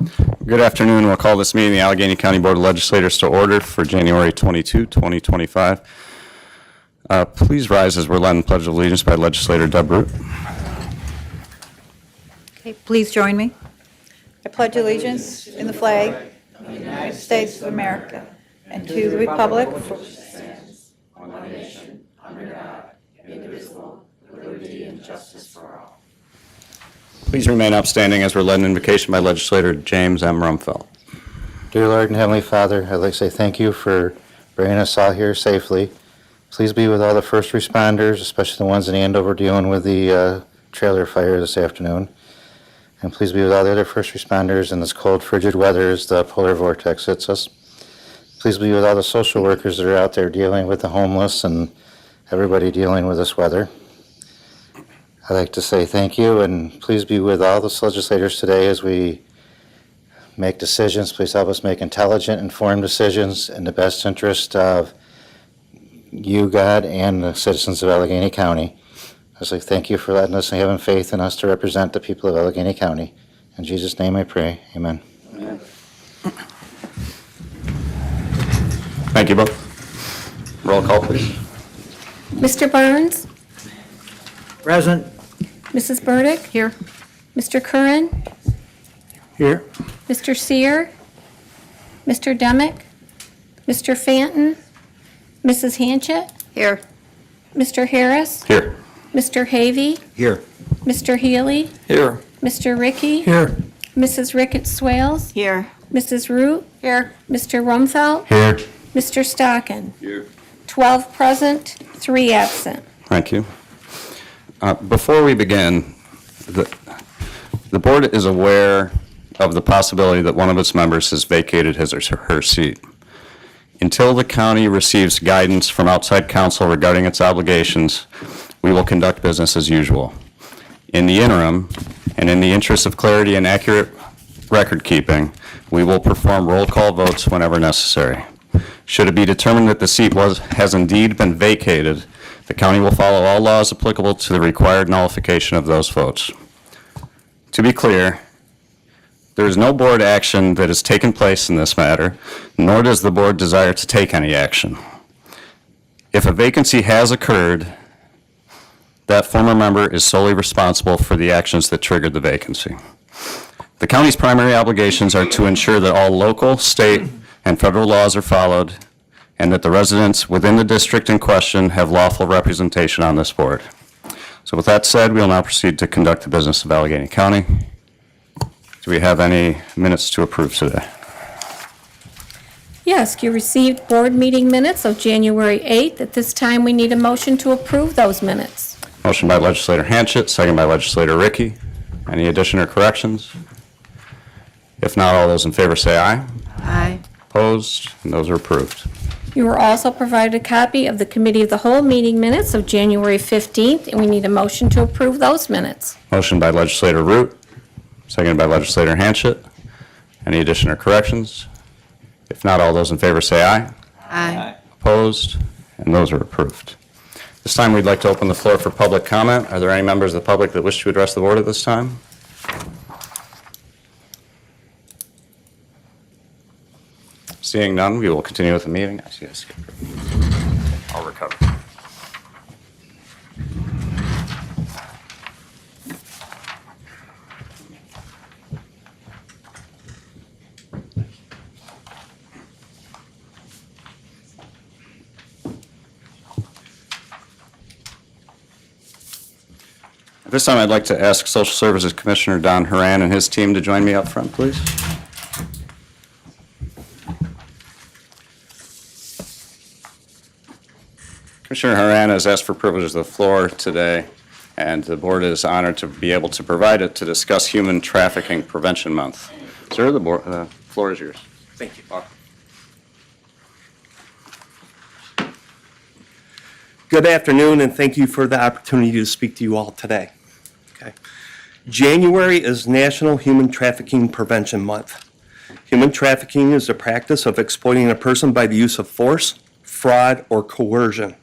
Good afternoon. We'll call this meeting of the Allegheny County Board of Legislators to order for January 22, 2025. Please rise as we're led in the Pledge of Allegiance by Legislator Deb Root. Okay, please join me. I pledge allegiance in the flag of the United States of America and to the republic for which it stands, one nation, under God, indivisible, with liberty and justice for all. Please remain upstanding as we're led in invocation by Legislator James M. Rumfeld. Dear Lord and Heavenly Father, I'd like to say thank you for bringing us all here safely. Please be with all the first responders, especially the ones in Andover dealing with the trailer fire this afternoon. And please be with all the other first responders in this cold, frigid weather as the polar vortex hits us. Please be with all the social workers that are out there dealing with the homeless and everybody dealing with this weather. I'd like to say thank you, and please be with all the legislators today as we make decisions. Please help us make intelligent, informed decisions in the best interest of you, God, and the citizens of Allegheny County. I just like thank you for letting us and having faith in us to represent the people of Allegheny County. In Jesus' name I pray. Amen. Amen. Thank you both. Roll call, please. Mr. Burns? Present. Mrs. Burdick? Here. Mr. Curran? Here. Mr. Sear? Mr. Demick? Mr. Fanton? Mrs. Hanchett? Here. Mr. Harris? Here. Mr. Havey? Here. Mr. Healy? Here. Mr. Rickey? Here. Mrs. Ricketts-Swales? Here. Mrs. Root? Here. Mr. Rumfeld? Here. Mr. Stockin? Here. 12 present, 3 absent. Thank you. Before we begin, the board is aware of the possibility that one of its members has vacated his or her seat. Until the county receives guidance from outside counsel regarding its obligations, we will conduct business as usual. In the interim, and in the interest of clarity and accurate record keeping, we will perform roll call votes whenever necessary. Should it be determined that the seat has indeed been vacated, the county will follow all laws applicable to the required nullification of those votes. To be clear, there is no board action that has taken place in this matter, nor does the board desire to take any action. If a vacancy has occurred, that former member is solely responsible for the actions that triggered the vacancy. The county's primary obligations are to ensure that all local, state, and federal laws are followed, and that the residents within the district in question have lawful representation on this board. So with that said, we will now proceed to conduct the business of Allegheny County. Do we have any minutes to approve today? Yes, you received board meeting minutes of January 8th. At this time, we need a motion to approve those minutes. Motion by Legislator Hanchett, second by Legislator Rickey. Any addition or corrections? If not, all those in favor say aye. Aye. Opposed? And those are approved. You were also provided a copy of the Committee of the Whole meeting minutes of January 15th, and we need a motion to approve those minutes. Motion by Legislator Root, seconded by Legislator Hanchett. Any addition or corrections? If not, all those in favor say aye. Aye. Opposed? And those are approved. This time we'd like to open the floor for public comment. Are there any members of the public that wish to address the board at this time? Seeing none, we will continue with the meeting. I'll recover. At this time, I'd like to ask Social Services Commissioner Don Horan and his team to join me up front, please. Commissioner Horan has asked for privilege of the floor today, and the board is honored to be able to provide it to discuss Human Trafficking Prevention Month. Sir, the floor is yours. Thank you. Welcome. Good afternoon, and thank you for the opportunity to speak to you all today. Okay. January is National Human Trafficking Prevention Month. Human trafficking is the practice of exploiting a person by the use of force, fraud, or coercion.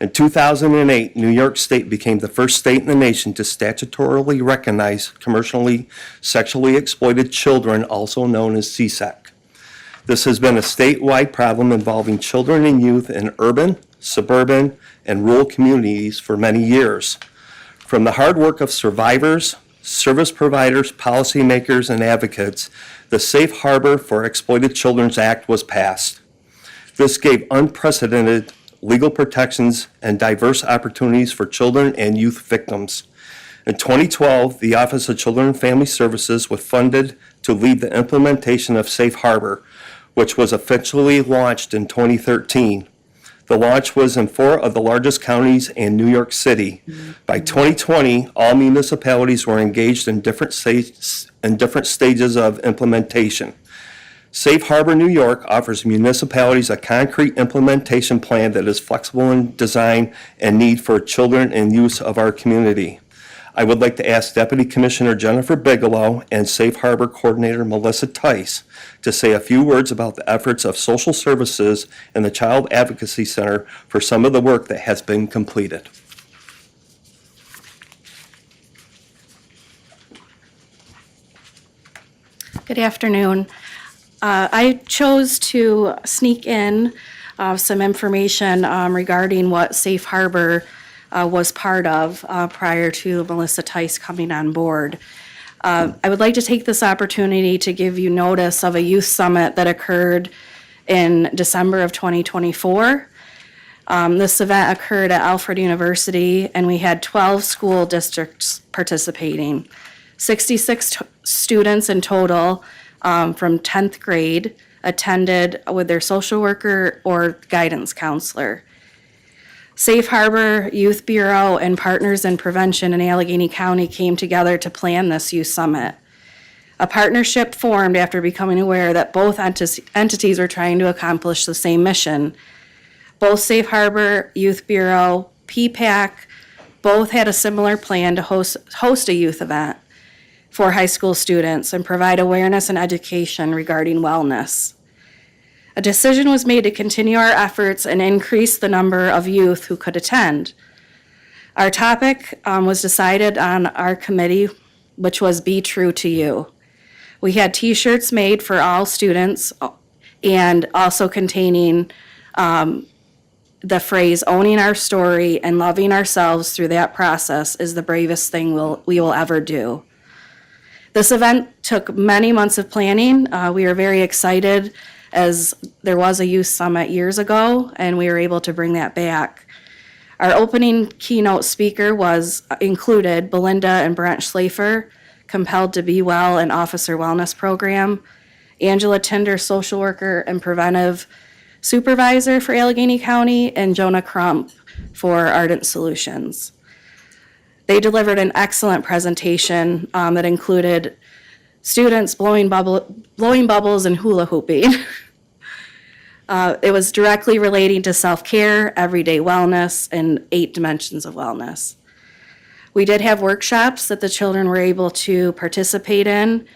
In 2008, New York State became the first state in the nation to statutorily recognize commercially sexually exploited children, also known as CSEC. This has been a statewide problem involving children and youth in urban, suburban, and rural communities for many years. From the hard work of survivors, service providers, policymakers, and advocates, the Safe Harbor for Exploited Children's Act was passed. This gave unprecedented legal protections and diverse opportunities for children and youth victims. In 2012, the Office of Children and Family Services was funded to lead the implementation of Safe Harbor, which was officially launched in 2013. The launch was in 4 of the largest counties and New York City. By 2020, all municipalities were engaged in different stages of implementation. Safe Harbor New York offers municipalities a concrete implementation plan that is flexible in design and need for children and youth of our community. I would like to ask Deputy Commissioner Jennifer Bigelow and Safe Harbor Coordinator Melissa Tice to say a few words about the efforts of social services and the Child Advocacy Center for some of the work that has been completed. Good afternoon. I chose to sneak in some information regarding what Safe Harbor was part of prior to Melissa Tice coming on board. I would like to take this opportunity to give you notice of a youth summit that occurred in December of 2024. This event occurred at Alfred University, and we had 12 school districts participating. 66 students in total from 10th grade attended with their social worker or guidance counselor. Safe Harbor Youth Bureau and Partners in Prevention in Allegheny County came together to plan this youth summit. A partnership formed after becoming aware that both entities were trying to accomplish the same mission. Both Safe Harbor Youth Bureau, PPAC, both had a similar plan to host a youth event for high school students and provide awareness and education regarding wellness. A decision was made to continue our efforts and increase the number of youth who could attend. Our topic was decided on our committee, which was Be True to You. We had t-shirts made for all students and also containing the phrase, owning our story and loving ourselves through that process is the bravest thing we will ever do. This event took many months of planning. We are very excited as there was a youth summit years ago, and we were able to bring that back. Our opening keynote speaker included Belinda and Brent Schlafer, Compelled to Be Well and Officer Wellness Program, Angela Tinder, Social Worker and Preventive Supervisor for Allegheny County, and Jonah Crump for Ardent Solutions. They delivered an excellent presentation that included students blowing bubbles and hula hooping. It was directly relating to self-care, everyday wellness, and 8 dimensions of wellness. We did have workshops that the children were able to participate in.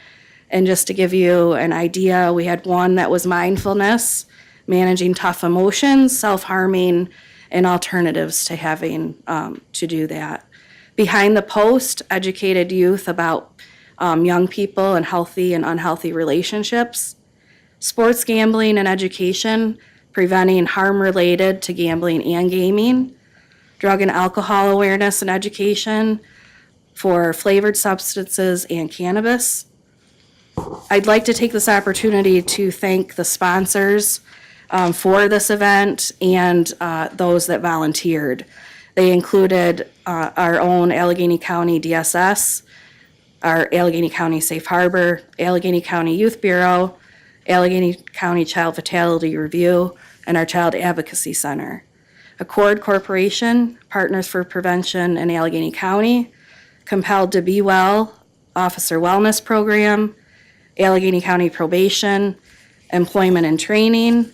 And just to give you an idea, we had one that was mindfulness, managing tough emotions, self-harming, and alternatives to having to do that. Behind the Post educated youth about young people and healthy and unhealthy relationships, sports gambling and education, preventing harm related to gambling and gaming, drug and alcohol awareness and education for flavored substances and cannabis. I'd like to take this opportunity to thank the sponsors for this event and those that volunteered. They included our own Allegheny County DSS, our Allegheny County Safe Harbor, Allegheny County Youth Bureau, Allegheny County Child Fatality Review, and our Child Advocacy Center. Accord Corporation, Partners for Prevention in Allegheny County, Compelled to Be Well, Officer Wellness Program, Allegheny County Probation, Employment and Training,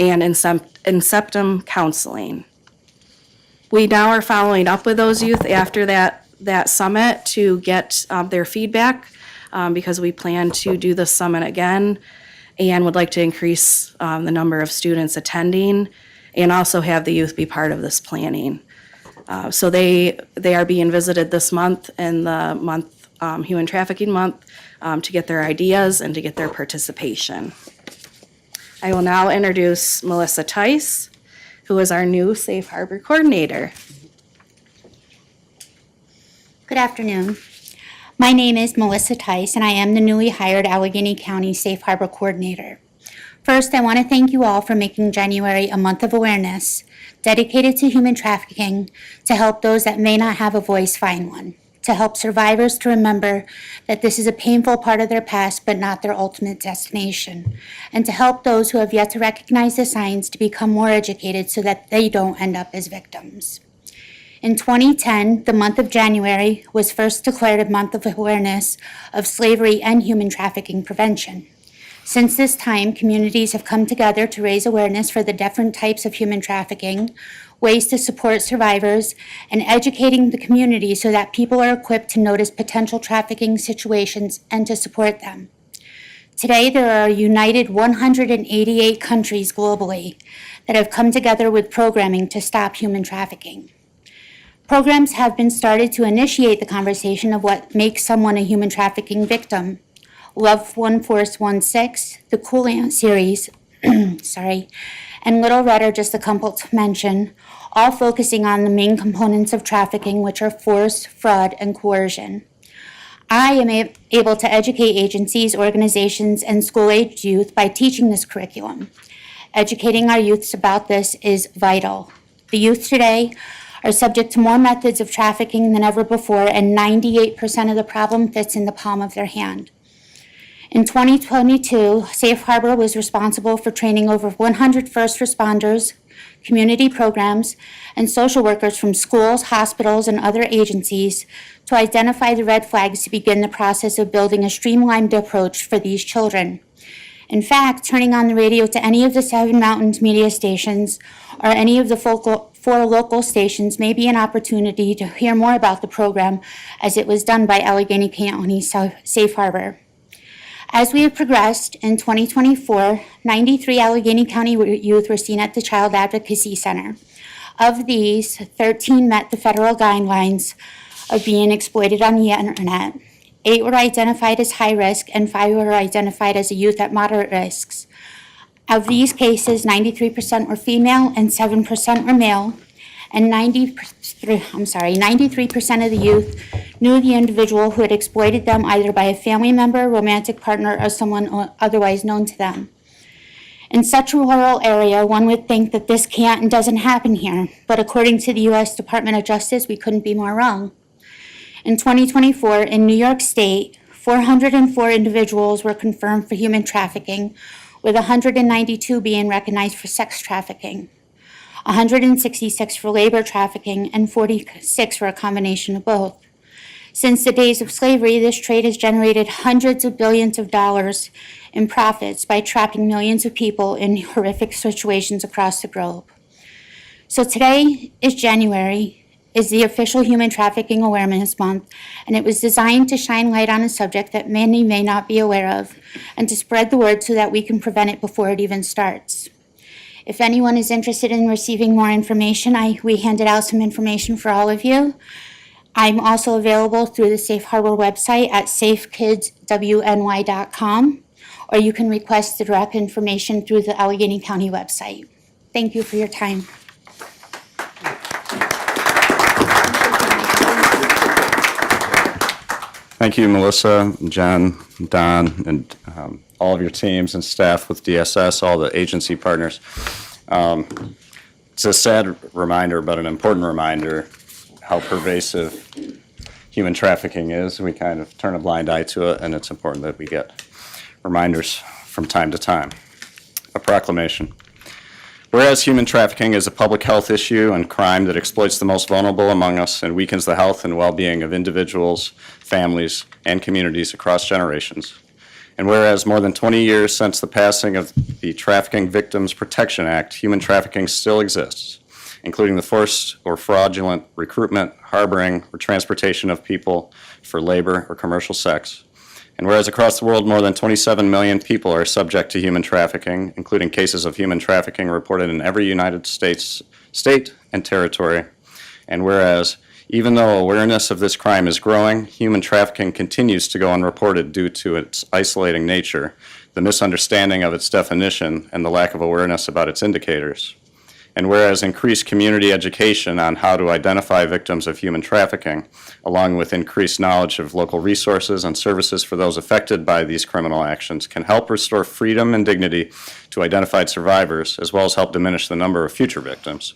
and Inceptum Counseling. We now are following up with those youth after that summit to get their feedback because we plan to do the summit again and would like to increase the number of students attending and also have the youth be part of this planning. So they are being visited this month in the month, Human Trafficking Month, to get their ideas and to get their participation. I will now introduce Melissa Tice, who is our new Safe Harbor Coordinator. Good afternoon. My name is Melissa Tice, and I am the newly hired Allegheny County Safe Harbor Coordinator. First, I want to thank you all for making January a month of awareness dedicated to human trafficking to help those that may not have a voice find one, to help survivors to remember that this is a painful part of their past but not their ultimate destination, and to help those who have yet to recognize the signs to become more educated so that they don't end up as victims. In 2010, the month of January was first declared a month of awareness of slavery and human trafficking prevention. Since this time, communities have come together to raise awareness for the different types of human trafficking, ways to support survivors, and educating the community so that people are equipped to notice potential trafficking situations and to support them. Today, there are a united 188 countries globally that have come together with programming to stop human trafficking. Programs have been started to initiate the conversation of what makes someone a human trafficking victim. Love One Force 16, the Cool Ant series, and Little Red are just a couple to mention, all focusing on the main components of trafficking, which are force, fraud, and coercion. I am able to educate agencies, organizations, and school-aged youth by teaching this curriculum. Educating our youths about this is vital. The youth today are subject to more methods of trafficking than ever before, and 98% of the problem fits in the palm of their hand. In 2022, Safe Harbor was responsible for training over 100 first responders, community programs, and social workers from schools, hospitals, and other agencies to identify the red flags to begin the process of building a streamlined approach for these children. In fact, turning on the radio to any of the 7 Mountains media stations or any of the 4 local stations may be an opportunity to hear more about the program as it was done by Allegheny County Safe Harbor. As we have progressed, in 2024, 93 Allegheny County youth were seen at the Child Advocacy Center. Of these, 13 met the federal guidelines of being exploited on the internet. 8 were identified as high risk, and 5 were identified as a youth at moderate risks. Of these cases, 93% were female and 7% were male, and 93% of the youth knew the individual who had exploited them either by a family member, romantic partner, or someone otherwise known to them. In such a rural area, one would think that this can't and doesn't happen here, but according to the U.S. Department of Justice, we couldn't be more wrong. In 2024, in New York State, 404 individuals were confirmed for human trafficking, with 192 being recognized for sex trafficking, 166 for labor trafficking, and 46 for a combination of both. Since the days of slavery, this trade has generated hundreds of billions of dollars in profits by trapping millions of people in horrific situations across the globe. So today is January, is the official Human Trafficking Awareness Month, and it was designed to shine light on a subject that many may not be aware of, and to spread the word so that we can prevent it before it even starts. If anyone is interested in receiving more information, we handed out some information for all of you. I'm also available through the Safe Harbor website at safekidswny.com, or you can request the direct information through the Allegheny County website. Thank you for your time. Thank you, Melissa, Jen, Don, and all of your teams and staff with DSS, all the agency partners. It's a sad reminder, but an important reminder how pervasive human trafficking is. We kind of turn a blind eye to it, and it's important that we get reminders from time to time. A proclamation. Whereas human trafficking is a public health issue and crime that exploits the most vulnerable among us and weakens the health and well-being of individuals, families, and communities across generations. And whereas more than 20 years since the passing of the Trafficking Victims Protection Act, human trafficking still exists, including the forced or fraudulent recruitment, harboring, or transportation of people for labor or commercial sex. And whereas across the world, more than 27 million people are subject to human trafficking, including cases of human trafficking reported in every United States state and territory. And whereas, even though awareness of this crime is growing, human trafficking continues to go unreported due to its isolating nature, the misunderstanding of its definition, and the lack of awareness about its indicators. And whereas increased community education on how to identify victims of human trafficking, along with increased knowledge of local resources and services for those affected by these criminal actions, can help restore freedom and dignity to identified survivors, as well as help diminish the number of future victims.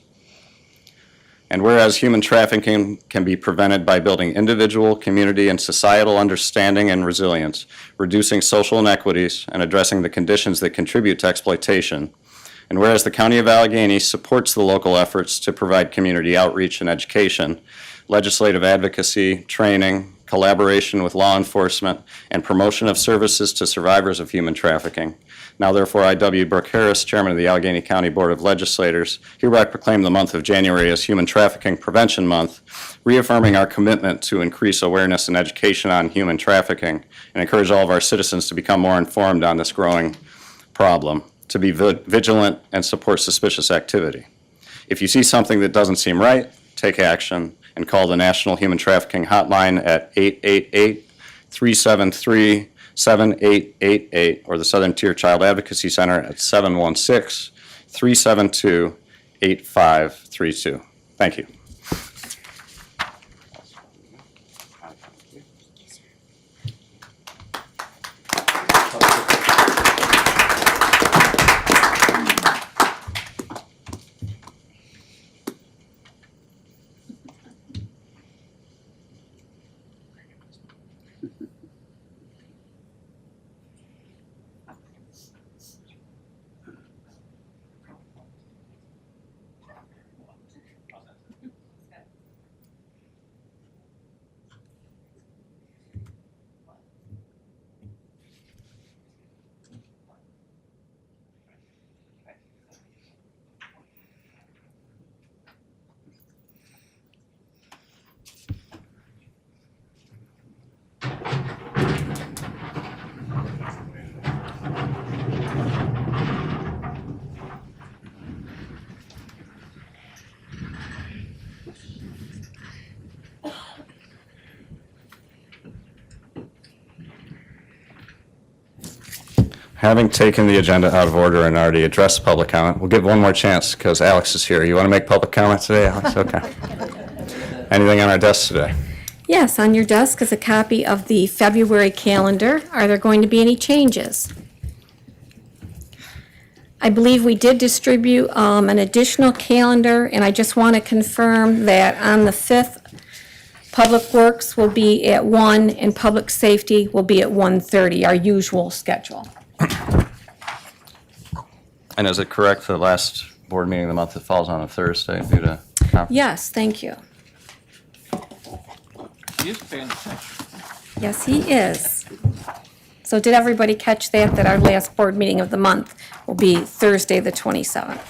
And whereas human trafficking can be prevented by building individual, community, and societal understanding and resilience, reducing social inequities, and addressing the conditions that contribute to exploitation. And whereas the County of Allegheny supports the local efforts to provide community outreach and education, legislative advocacy, training, collaboration with law enforcement, and promotion of services to survivors of human trafficking. Now therefore, I, W. Brooke Harris, Chairman of the Allegheny County Board of Legislators, hereby proclaim the month of January as Human Trafficking Prevention Month, reaffirming our commitment to increase awareness and education on human trafficking, and encourage all of our citizens to become more informed on this growing problem, to be vigilant and support suspicious activity. If you see something that doesn't seem right, take action and call the National Human Trafficking Hotline at 888-373-7888 or the Southern Tier Child Advocacy Center at 716-372-8532. Thank you. Having taken the agenda out of order and already addressed public comment, we'll give one more chance because Alex is here. You want to make public comment today, Alex? Okay. Anything on our desk today? Yes, on your desk is a copy of the February calendar. Are there going to be any changes? I believe we did distribute an additional calendar, and I just want to confirm that on the 5th, Public Works will be at 1 and Public Safety will be at 1:30, our usual schedule. And is it correct the last board meeting of the month that falls on a Thursday due to conference? Yes, thank you. He is paying attention. Yes, he is. So did everybody catch that our last board meeting of the month will be Thursday, the 27th?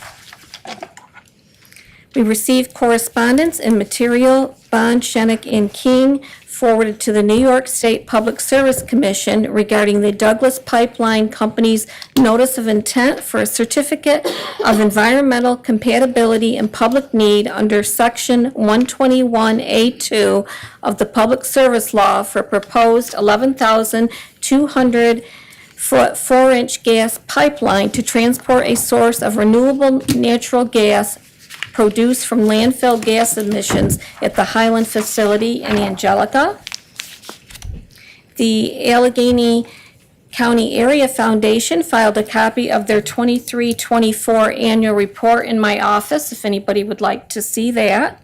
We received correspondence and material, Bond, Shenick, and King forwarded to the New York State Public Service Commission regarding the Douglas Pipeline Company's notice of intent for a certificate of environmental compatibility and public need under Section 121A2 of the Public Service Law for proposed 11,200-foot 4-inch gas pipeline to transport a source of renewable natural gas produced from landfill gas emissions at the Highland facility in Angelica. The Allegheny County Area Foundation filed a copy of their 23-24 annual report in my office, if anybody would like to see that.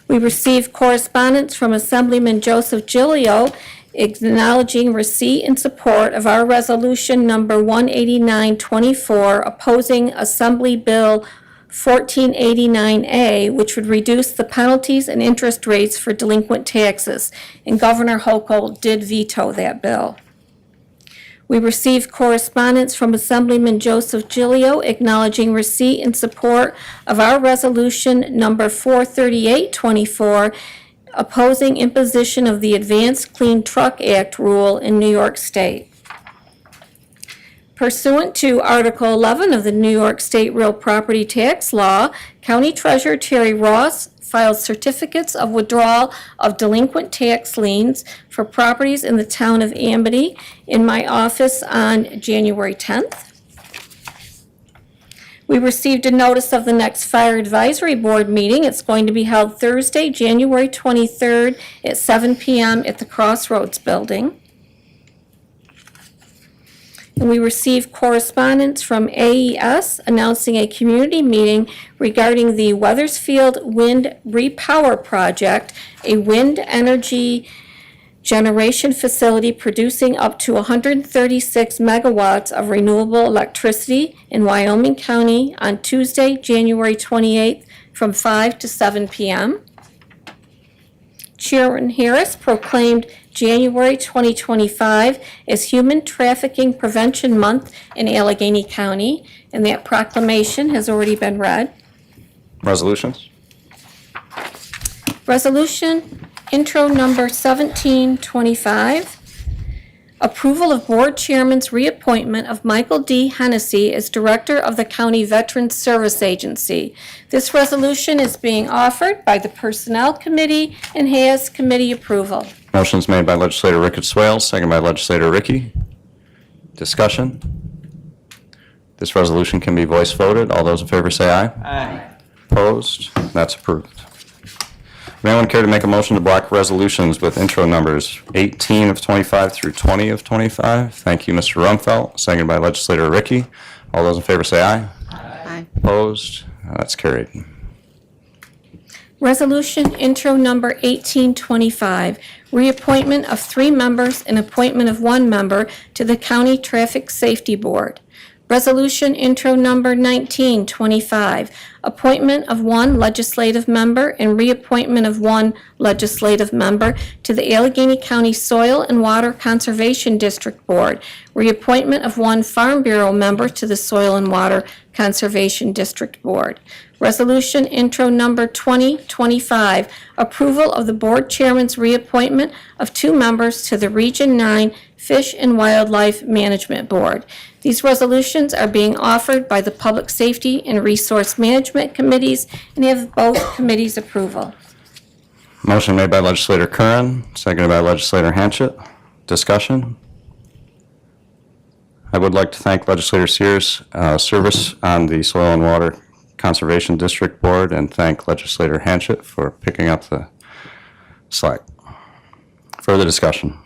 We received correspondence from Assemblyman Joseph Giglio acknowledging receipt and support of our resolution number 18924 opposing Assembly Bill 1489A, which would reduce the penalties and interest rates for delinquent taxes, and Governor Hochul did veto that bill. We received correspondence from Assemblyman Joseph Giglio acknowledging receipt and support of our resolution number 43824 opposing imposition of the Advanced Clean Truck Act rule in New York State. Pursuant to Article 11 of the New York State Real Property Tax Law, County Treasurer Terry Ross filed certificates of withdrawal of delinquent tax liens for properties in the town of Amity in my office on January 10th. We received a notice of the next Fire Advisory Board meeting. It's going to be held Thursday, January 23rd at 7 p.m. at the Crossroads Building. And we received correspondence from AES announcing a community meeting regarding the Weathersfield Wind Repower Project, a wind energy generation facility producing up to 136 megawatts of renewable electricity in Wyoming County on Tuesday, January 28th from 5 to 7 p.m. Chairman Harris proclaimed January 2025 as Human Trafficking Prevention Month in Allegheny County, and that proclamation has already been read. Resolutions? Resolution intro number 1725. Approval of Board Chairman's reappointment of Michael D. Hennessy as Director of the County Veterans Service Agency. This resolution is being offered by the Personnel Committee and has committee approval. Motion's made by legislator Ricketts Swales, second by legislator Ricky. Discussion? This resolution can be voice voted. All those in favor say aye. Aye. Opposed? That's approved. Would anyone care to make a motion to block resolutions with intro numbers 18 of 25 through 20 of 25? Thank you, Mr. Rumfeld, seconded by legislator Ricky. All those in favor say aye. Aye. Opposed? That's carried. Resolution intro number 1825, reappointment of 3 members and appointment of 1 member to the County Traffic Safety Board. Resolution intro number 1925, appointment of 1 legislative member and reappointment of 1 legislative member to the Allegheny County Soil and Water Conservation District Board. Reappointment of 1 Farm Bureau member to the Soil and Water Conservation District Board. Resolution intro number 2025, approval of the board chairman's reappointment of 2 members to the Region 9 Fish and Wildlife Management Board. These resolutions are being offered by the Public Safety and Resource Management Committees and have both committees' approval. Motion made by legislator Curran, seconded by legislator Hanchett. Discussion? I would like to thank legislator Sears' service on the Soil and Water Conservation District Board and thank legislator Hanchett for picking up the slack. Further discussion?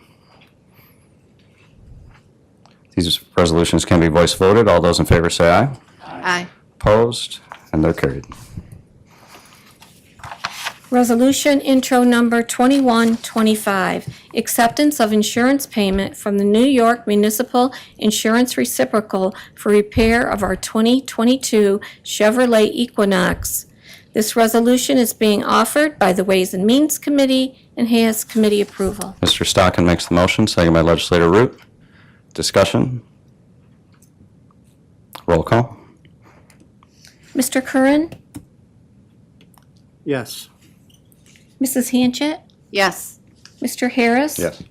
These resolutions can be voice voted. All those in favor say aye. Aye. Opposed? And they're carried. Resolution intro number 2125, acceptance of insurance payment from the New York Municipal Insurance Reciprocal for repair of our 2022 Chevrolet Equinox. This resolution is being offered by the Ways and Means Committee and has committee approval. Mr. Stockin makes the motion, seconded by legislator Root. Discussion? Roll call. Mr. Curran? Yes. Mrs. Hanchett? Yes. Mr. Harris? Yes.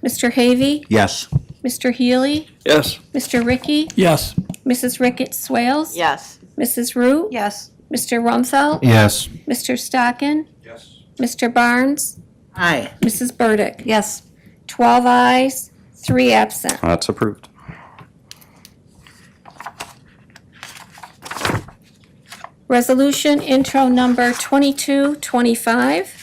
Mr. Havey? Yes. Mr. Healy? Yes. Mr. Ricky? Yes. Mrs. Ricketts Swales? Yes. Mrs. Root? Yes. Mr. Rumfeld? Yes. Mr. Stockin? Yes. Mr. Barnes? Aye. Mrs. Burdick? Yes. 12 ayes, 3 absent. That's approved. Resolution intro number 2225.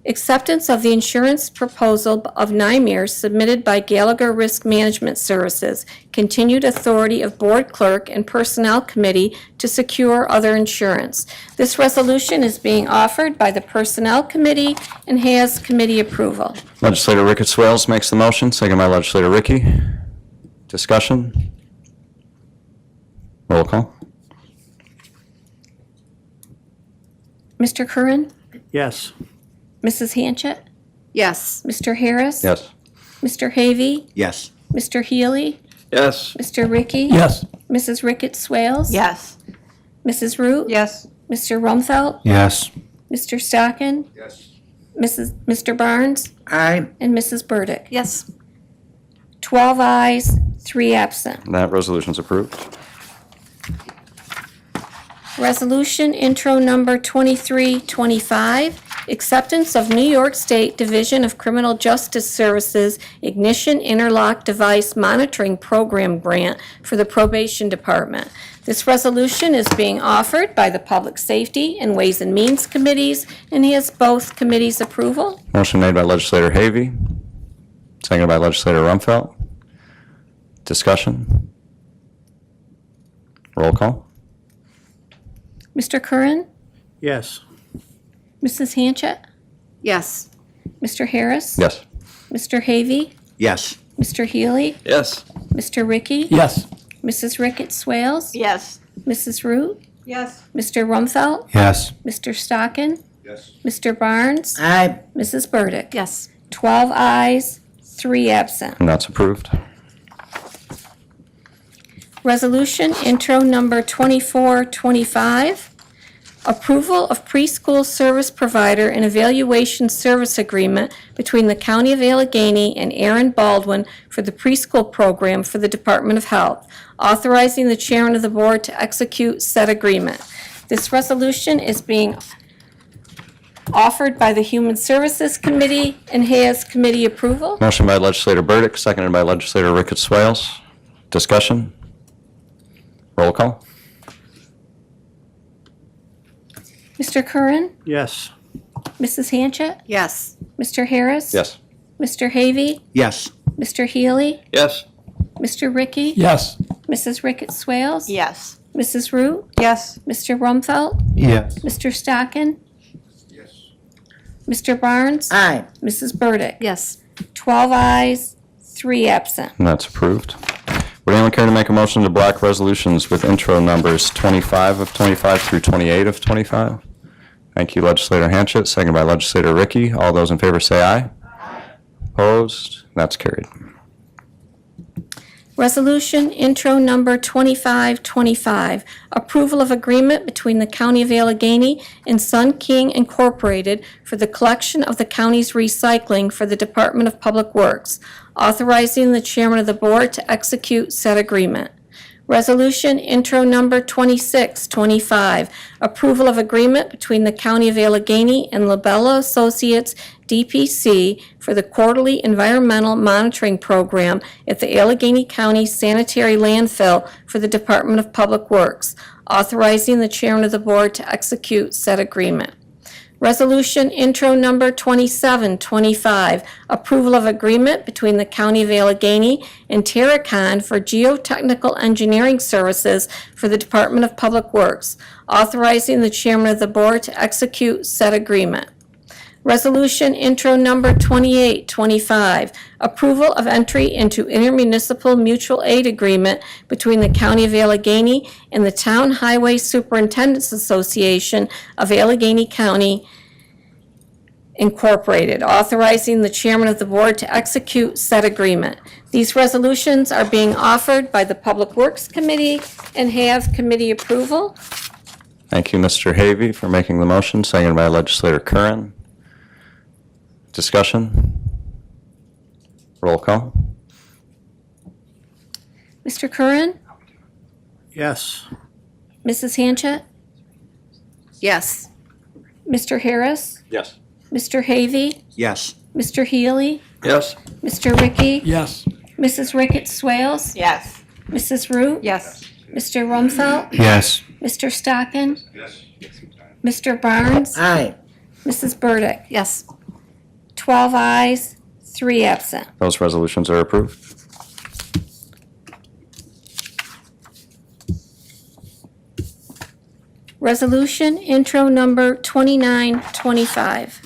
Acceptance of the insurance proposal of NYMER submitted by Gallagher Risk Management Services, continued authority of Board Clerk and Personnel Committee to secure other insurance. This resolution is being offered by the Personnel Committee and has committee approval. Legislator Ricketts Swales makes the motion, seconded by legislator Ricky. Discussion? Roll call. Mr. Curran? Yes. Mrs. Hanchett? Yes. Mr. Harris? Yes. Mr. Havey? Yes. Mr. Healy? Yes. Mr. Ricky? Yes. Mrs. Ricketts Swales? Yes. Mrs. Root? Yes. Mr. Rumfeld? Yes. Mr. Stockin? Yes. Mr. Barnes, Aye. and Mrs. Burdick. Yes. 12 ayes, 3 absent. That resolution's approved. Resolution intro number 2325, acceptance of New York State Division of Criminal Justice Services Ignition Interlock Device Monitoring Program grant for the Probation Department. This resolution is being offered by the Public Safety and Ways and Means Committees and has both committees' approval. Motion made by legislator Havey, seconded by legislator Rumfelt. Discussion? Roll call? Mr. Curran, Yes. Mrs. Hanchett, Yes. Mr. Harris, Yes. Mr. Havey, Yes. Mr. Healy, Yes. Mr. Ricky, Yes. Mrs. Ricketts Swales, Yes. Mrs. Root, Yes. Mr. Rumfelt, Yes. Mr. Stockin, Yes. Mr. Barnes, Aye. Mrs. Burdick. Yes. 12 ayes, 3 absent. And that's approved. Resolution intro number 2425, approval of preschool service provider and evaluation service agreement between the County of Allegheny and Aaron Baldwin for the preschool program for the Department of Health, authorizing the chairman of the board to execute said agreement. This resolution is being offered by the Human Services Committee and has committee approval. Motion by legislator Burdick, seconded by legislator Ricketts Swales. Discussion? Roll call? Mr. Curran, Yes. Mrs. Hanchett, Yes. Mr. Harris. Yes. Mr. Havey, Yes. Mr. Healy, Yes. Mr. Ricky, Yes. Mrs. Ricketts Swales, Yes. Mrs. Root, Yes. Mr. Rumfelt, Yes. Mr. Stockin, Mr. Barnes, Aye. Mrs. Burdick. Yes. 12 ayes, 3 absent. And that's approved. Would anyone care to make a motion to block resolutions with intro numbers 25 of 25 through 28 of 25? Thank you, legislator Hanchett, seconded by legislator Ricky. All those in favor say aye. Opposed? That's carried. Resolution intro number 2525, approval of agreement between the County of Allegheny and Sun King Incorporated for the collection of the county's recycling for the Department of Public Works, authorizing the chairman of the board to execute said agreement. Resolution intro number 2625, approval of agreement between the County of Allegheny and Labella Associates DPC for the quarterly environmental monitoring program at the Allegheny County Sanitary Landfill for the Department of Public Works, authorizing the chairman of the board to execute said agreement. Resolution intro number 2725, approval of agreement between the County of Allegheny and Terracon for geotechnical engineering services for the Department of Public Works, authorizing the chairman of the board to execute said agreement. Resolution intro number 2825, approval of entry into intermunicipal mutual aid agreement between the County of Allegheny and the Town Highway Superintendents Association of Allegheny County Incorporated, authorizing the chairman of the board to execute said agreement. These resolutions are being offered by the Public Works Committee and have committee approval. Thank you, Mr. Havey, for making the motion, seconded by legislator Curran. Discussion? Roll call? Mr. Curran, Yes. Mrs. Hanchett, Yes. Mr. Harris, Yes. Mr. Havey, Yes. Mr. Healy, Yes. Mr. Ricky, Yes. Mrs. Ricketts Swales, Yes. Mrs. Root, Yes. Mr. Rumfelt, Yes. Mr. Stockin, Mr. Barnes, Aye. Mrs. Burdick. Yes. 12 ayes, 3 absent. Those resolutions are approved. Resolution intro number 2925.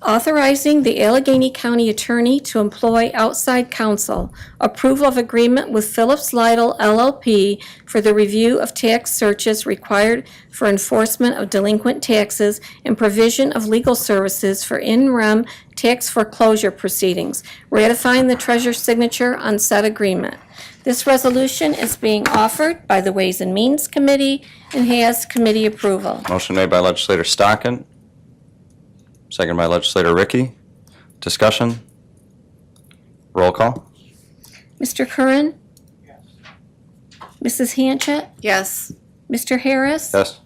Authorizing the Allegheny County Attorney to employ outside counsel. Approval of agreement with Phillips Lytle LLP for the review of tax searches required for enforcement of delinquent taxes and provision of legal services for in rem tax foreclosure proceedings. Ratifying the treasurer's signature on said agreement. This resolution is being offered by the Ways and Means Committee and has committee approval. Motion made by legislator Stockton, second by legislator Ricky. Discussion? Roll call? Mr. Curran? Mrs. Hanchett? Yes. Mr. Harris? Yes.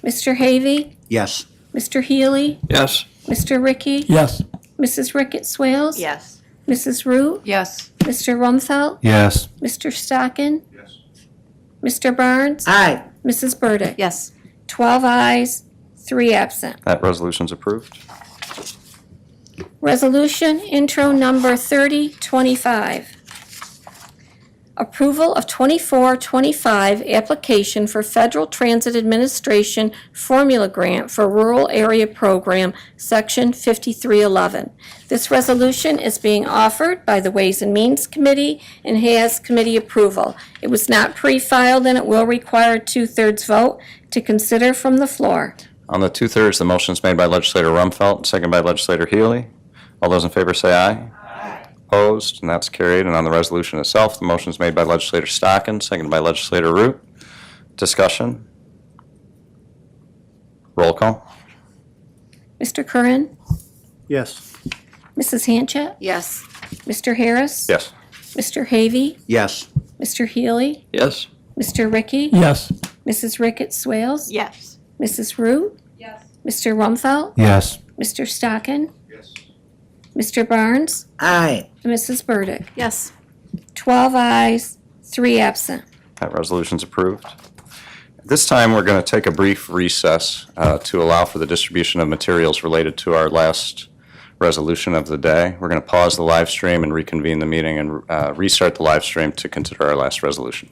Mr. Havy? Yes. Mr. Healy? Yes. Mr. Ricky? Yes. Mrs. Ricketts Swales? Yes. Mrs. Root? Yes. Mr. Rumfeld? Yes. Mr. Stockin? Mr. Barnes? Aye. Mrs. Burdick? Yes. 12 ayes, 3 absent. That resolution's approved. Resolution intro number 3025. Approval of 2425 application for Federal Transit Administration Formula Grant for Rural Area Program, Section 5311. This resolution is being offered by the Ways and Means Committee and has committee approval. It was not pre-filed and it will require a 2/3 vote to consider from the floor. On the 2/3, the motion is made by legislator Rumfeld, second by legislator Healy. All those in favor say aye. Opposed, and that's carried. And on the resolution itself, the motion is made by legislator Stockton, seconded by legislator Root. Discussion? Roll call? Mr. Curran? Yes. Mrs. Hanchett? Yes. Mr. Harris? Yes. Mr. Havy? Yes. Mr. Healy? Yes. Mr. Ricky? Yes. Mrs. Ricketts Swales? Yes. Mrs. Root? Yes. Mr. Rumfeld? Yes. Mr. Stockin? Mr. Barnes? Aye. And Mrs. Burdick? Yes. 12 ayes, 3 absent. That resolution's approved. At this time, we're going to take a brief recess to allow for the distribution of materials related to our last resolution of the day. We're going to pause the live stream and reconvene the meeting and restart the live stream to consider our last resolution.